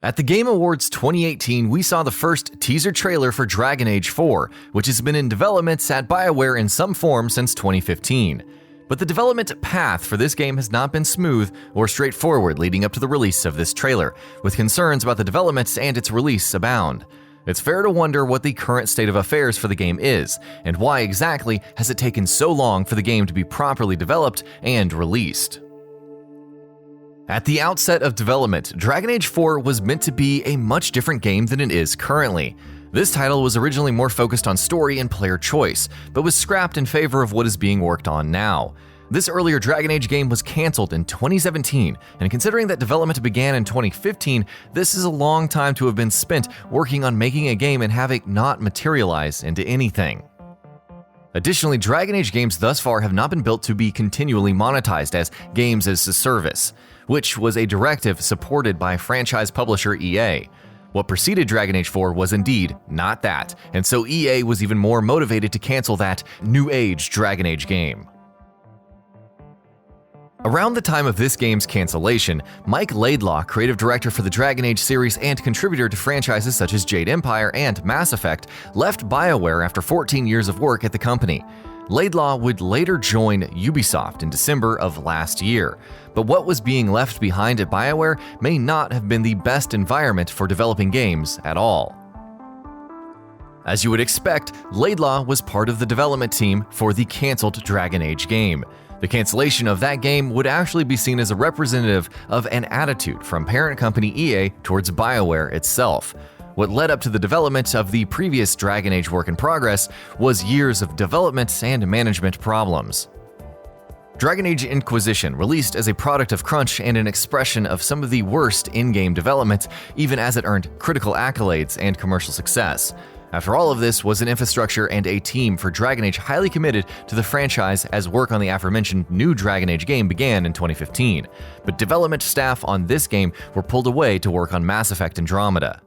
At the Game Awards 2018, we saw the first teaser trailer for Dragon Age 4, which has been in development at BioWare in some form since 2015. But the development path for this game has not been smooth or straightforward leading up to the release of this trailer, with concerns about the development and its release abound. It's fair to wonder what the current state of affairs for the game is, and why exactly has it taken so long for the game to be properly developed and released. At the outset of development, Dragon Age 4 was meant to be a much different game than it is currently. This title was originally more focused on story and player choice, but was scrapped in favor of what is being worked on now. This earlier Dragon Age game was cancelled in 2017, and considering that development began in 2015, this is a long time to have been spent working on making a game and have it not materialize into anything. Additionally, Dragon Age games thus far have not been built to be continually monetized as games as a service, which was a directive supported by franchise publisher EA. What preceded Dragon Age 4 was indeed not that, and so EA was even more motivated to cancel that new age Dragon Age game. Around the time of this game's cancellation, Mike Laidlaw, creative director for the Dragon Age series and contributor to franchises such as Jade Empire and Mass Effect, left BioWare after 14 years of work at the company. Laidlaw would later join Ubisoft in December of last year, but what was being left behind at BioWare may not have been the best environment for developing games at all. As you would expect, Laidlaw was part of the development team for the cancelled Dragon Age game. The cancellation of that game would actually be seen as a representative of an attitude from parent company EA towards BioWare itself. What led up to the development of the previous Dragon Age work in progress was years of development and management problems. Dragon Age Inquisition, released as a product of crunch and an expression of some of the worst in-game development, even as it earned critical accolades and commercial success. After all of this was an infrastructure and a team for Dragon Age highly committed to the franchise as work on the aforementioned new Dragon Age game began in 2015, but development staff on this game were pulled away to work on Mass Effect Andromeda.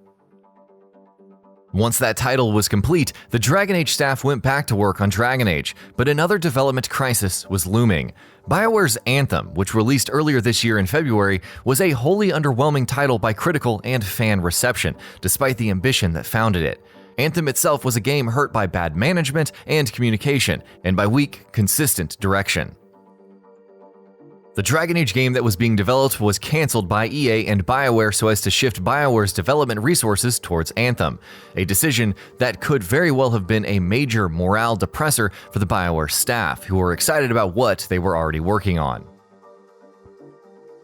Once that title was complete, the Dragon Age staff went back to work on Dragon Age, but another development crisis was looming. BioWare's Anthem, which released earlier this year in February, was a wholly underwhelming title by critical and fan reception, despite the ambition that founded it. Anthem itself was a game hurt by bad management and communication, and by weak, consistent direction. The Dragon Age game that was being developed was cancelled by EA and BioWare so as to shift BioWare's development resources towards Anthem, a decision that could very well have been a major morale depressor for the BioWare staff, who were excited about what they were already working on.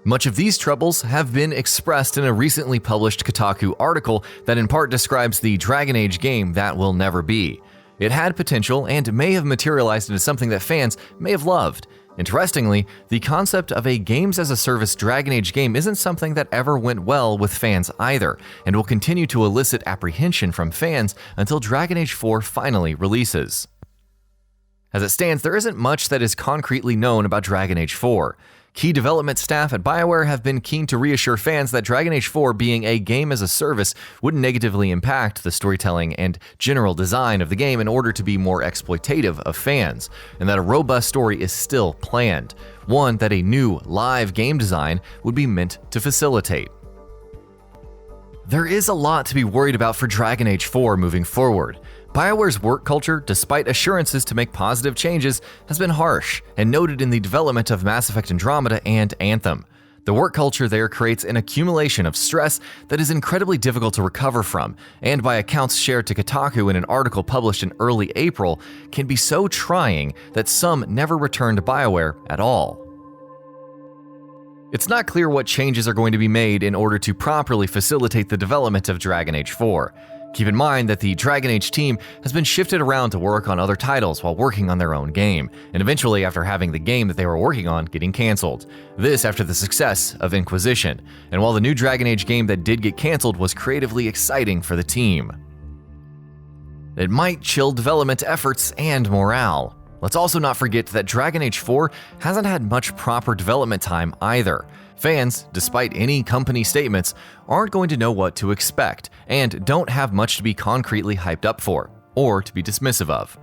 Much of these troubles have been expressed in a recently published Kotaku article that in part describes the Dragon Age game that will never be. It had potential and may have materialized into something that fans may have loved. Interestingly, the concept of a games-as-a-service Dragon Age game isn't something that ever went well with fans either, and will continue to elicit apprehension from fans until Dragon Age 4 finally releases. As it stands, there isn't much that is concretely known about Dragon Age 4. Key development staff at BioWare have been keen to reassure fans that Dragon Age 4 being a game-as-a-service wouldn't negatively impact the storytelling and general design of the game in order to be more exploitative of fans, and that a robust story is still planned, one that a new, live game design would be meant to facilitate. There is a lot to be worried about for Dragon Age 4 moving forward. BioWare's work culture, despite assurances to make positive changes, has been harsh and noted in the development of Mass Effect Andromeda and Anthem. The work culture there creates an accumulation of stress that is incredibly difficult to recover from, and by accounts shared to Kotaku in an article published in early April, can be so trying that some never return to BioWare at all. It's not clear what changes are going to be made in order to properly facilitate the development of Dragon Age 4. Keep in mind that the Dragon Age team has been shifted around to work on other titles while working on their own game, and eventually after having the game that they were working on getting cancelled. This after the success of Inquisition, and while the new Dragon Age game that did get cancelled was creatively exciting for the team. It might chill development efforts and morale. Let's also not forget that Dragon Age 4 hasn't had much proper development time either. Fans, despite any company statements, aren't going to know what to expect and don't have much to be concretely hyped up for, or to be dismissive of.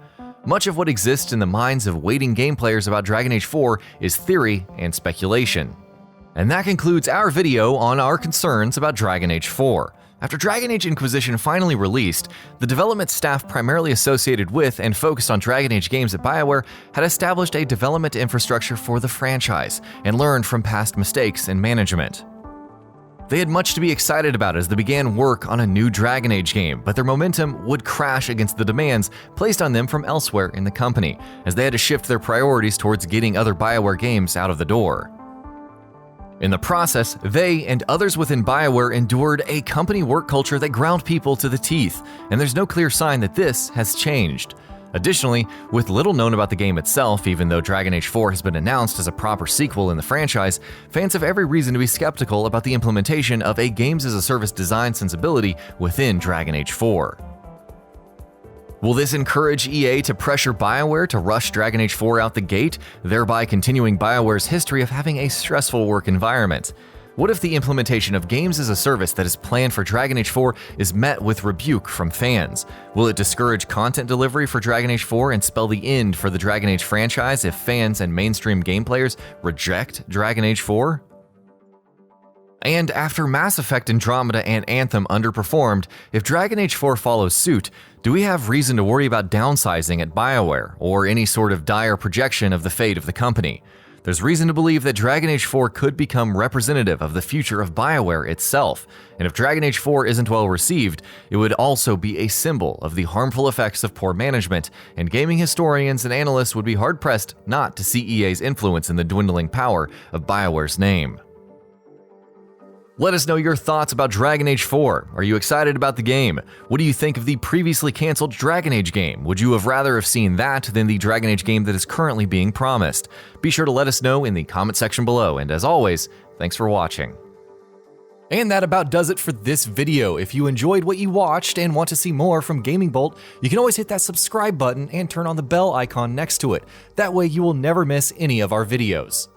Much of what exists in the minds of waiting game players about Dragon Age 4 is theory and speculation. And that concludes our video on our concerns about Dragon Age 4. After Dragon Age Inquisition finally released, the development staff primarily associated with and focused on Dragon Age games at BioWare had established a development infrastructure for the franchise and learned from past mistakes in management. They had much to be excited about as they began work on a new Dragon Age game, but their momentum would crash against the demands placed on them from elsewhere in the company, as they had to shift their priorities towards getting other BioWare games out of the door. In the process, they and others within BioWare endured a company work culture that ground people to the teeth, and there's no clear sign that this has changed. Additionally, with little known about the game itself, even though Dragon Age 4 has been announced as a proper sequel in the franchise, fans have every reason to be skeptical about the implementation of a games-as-a-service design sensibility within Dragon Age 4. Will this encourage EA to pressure BioWare to rush Dragon Age 4 out the gate, thereby continuing BioWare's history of having a stressful work environment? What if the implementation of games-as-a-service that is planned for Dragon Age 4 is met with rebuke from fans? Will it discourage content delivery for Dragon Age 4 and spell the end for the Dragon Age franchise if fans and mainstream game players reject Dragon Age 4? And after Mass Effect Andromeda and Anthem underperformed, if Dragon Age 4 follows suit, do we have reason to worry about downsizing at BioWare, or any sort of dire projection of the fate of the company? There's reason to believe that Dragon Age 4 could become representative of the future of BioWare itself, and if Dragon Age 4 isn't well received, it would also be a symbol of the harmful effects of poor management, and gaming historians and analysts would be hard-pressed not to see EA's influence in the dwindling power of BioWare's name. Let us know your thoughts about Dragon Age 4. Are you excited about the game? What do you think of the previously canceled Dragon Age game? Would you have rather have seen that than the Dragon Age game that is currently being promised? Be sure to let us know in the comment section below, and as always, thanks for watching. And that about does it for this video. If you enjoyed what you watched and want to see more from Gaming Bolt, you can always hit that subscribe button and turn on the bell icon next to it. That way you will never miss any of our videos.